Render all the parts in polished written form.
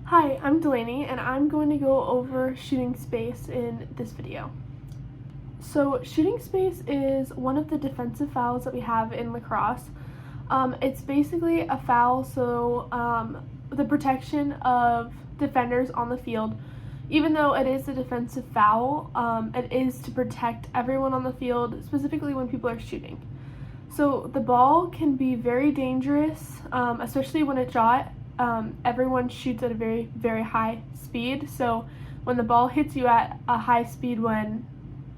Hi, I'm Delaney, and I'm going to go over shooting space in this video. So shooting space is one of the defensive fouls that we have in lacrosse. It's basically a foul, so the protection of defenders on the field. Even though it is a defensive foul, it is to protect everyone on the field, specifically when people are shooting. So the ball can be very dangerous, especially when it's shot. Everyone shoots at a very, very high speed. So when the ball hits you at a high speed when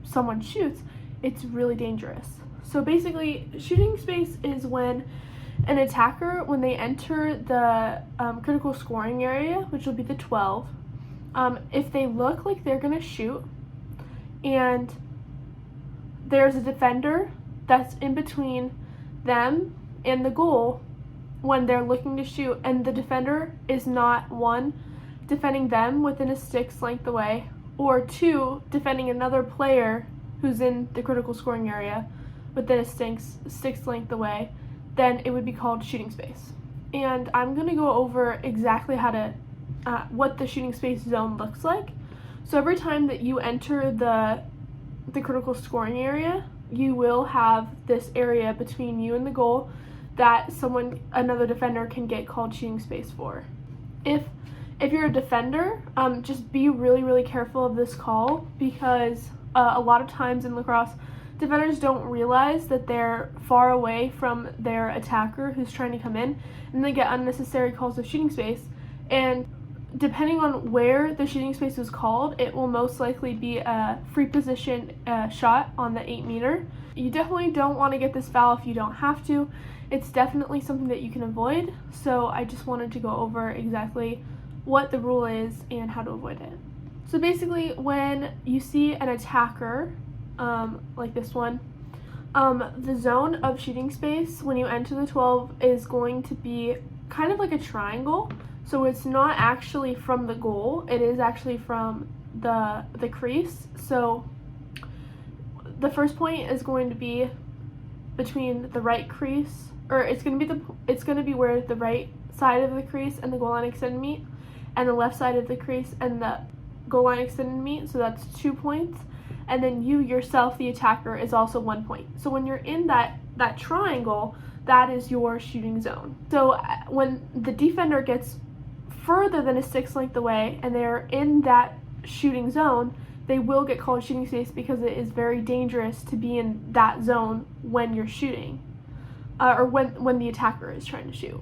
someone shoots, it's really dangerous. So basically, shooting space is when an attacker, when they enter the critical scoring area, which will be the 12, if they look like they're going to shoot and there's a defender that's in between them and the goal when they're looking to shoot, and the defender is not, one, defending them within a stick's length away, or two, defending another player who's in the critical scoring area within a stick's length away, then it would be called shooting space. And I'm going to go over exactly how to what the shooting space zone looks like. So every time that you enter the critical scoring area, you will have this area between you and the goal that another defender can get called shooting space for. If you're a defender, just be really, really careful of this call, because a lot of times in lacrosse, defenders don't realize that they're far away from their attacker who's trying to come in, and they get unnecessary calls of shooting space. And depending on where the shooting space was called, it will most likely be a free position shot on the 8-meter. You definitely don't want to get this foul if you don't have to. It's definitely something that you can avoid, so I just wanted to go over exactly what the rule is and how to avoid it. So basically, when you see an attacker, like this one, the zone of shooting space when you enter the 12 is going to be kind of like a triangle. So it's not actually from the goal, it is actually from the crease. So the first point is going to be between the right crease, or it's going to be where the right side of the crease and the goal line extended meet, and the left side of the crease and the goal line extended meet. So that's 2 points. And then you yourself, the attacker, is also 1 point. So when you're in that triangle, that is your shooting zone. So when the defender gets further than a stick's length away and they're in that shooting zone, they will get called shooting space, because it is very dangerous to be in that zone when you're shooting, or when the attacker is trying to shoot.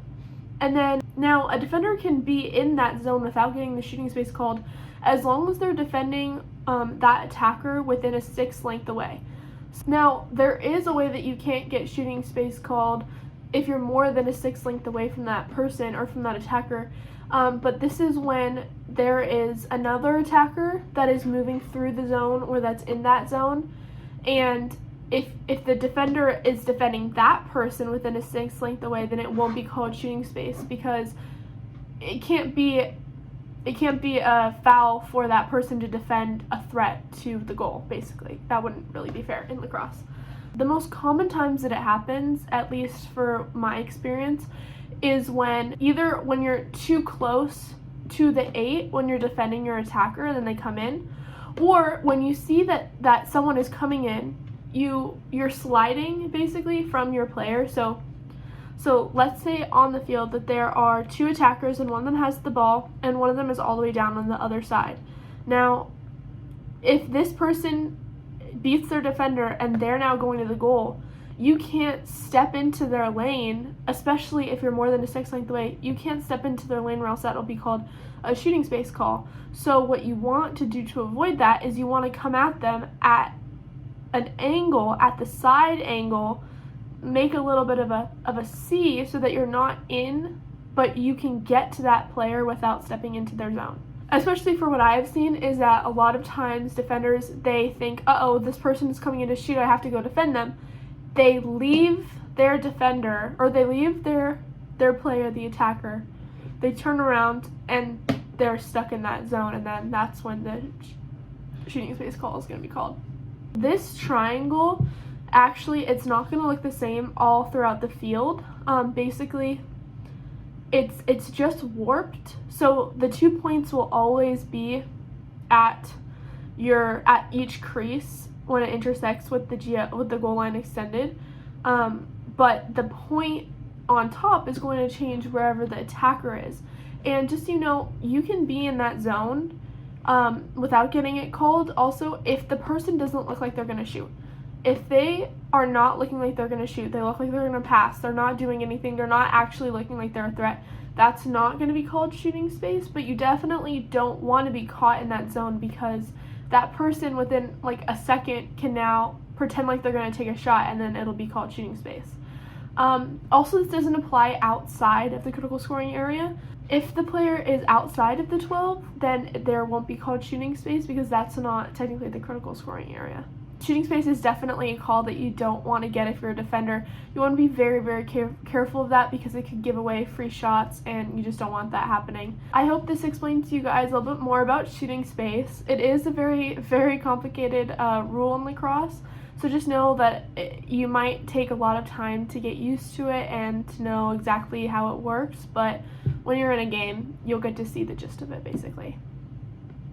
And then now a defender can be in that zone without getting the shooting space called, as long as they're defending that attacker within a stick's length away. Now, there is a way that you can't get shooting space called if you're more than a stick's length away from that person or from that attacker, but this is when there is another attacker that is moving through the zone or that's in that zone, and if the defender is defending that person within a stick's length away, then it won't be called shooting space, because it can't be a foul for that person to defend a threat to the goal, basically. That wouldn't really be fair in lacrosse. The most common times that it happens, at least for my experience, is when you're too close to the 8 when you're defending your attacker and then they come in, or when you see that someone is coming in, you're sliding basically from your player. So let's say on the field that there are 2 attackers and one of them has the ball and one of them is all the way down on the other side. Now, if this person beats their defender and they're now going to the goal, you can't step into their lane, especially if you're more than a stick's length away. You can't step into their lane, or else that'll be called a shooting space call. So what you want to do to avoid that is you want to come at them at an angle, at the side angle, make a little bit of a C so that you're not in, but you can get to that player without stepping into their zone. Especially for what I've seen is that a lot of times defenders, they think, uh-oh, this person is coming in to shoot, I have to go defend them. They leave their defender, or they leave their player, the attacker, they turn around and they're stuck in that zone, and then that's when the shooting space call is going to be called. This triangle, actually, it's not going to look the same all throughout the field. Basically, it's just warped. So the 2 points will always be at each crease when it intersects with the goal line extended. But the point on top is going to change wherever the attacker is. And just so you know, you can be in that zone without getting it called also if the person doesn't look like they're going to shoot. If they are not looking like they're going to shoot, they look like they're going to pass, they're not doing anything, they're not actually looking like they're a threat, that's not going to be called shooting space. But you definitely don't want to be caught in that zone, because that person within like a second can now pretend like they're going to take a shot, and then it'll be called shooting space. Also, this doesn't apply outside of the critical scoring area. If the player is outside of the 12, then there won't be called shooting space, because that's not technically the critical scoring area. Shooting space is definitely a call that you don't want to get if you're a defender. You want to be very, very careful of that, because it could give away free shots, and you just don't want that happening. I hope this explains to you guys a little bit more about shooting space. It is a very, very complicated rule in lacrosse, so just know that you might take a lot of time to get used to it and to know exactly how it works, but when you're in a game, you'll get to see the gist of it, basically.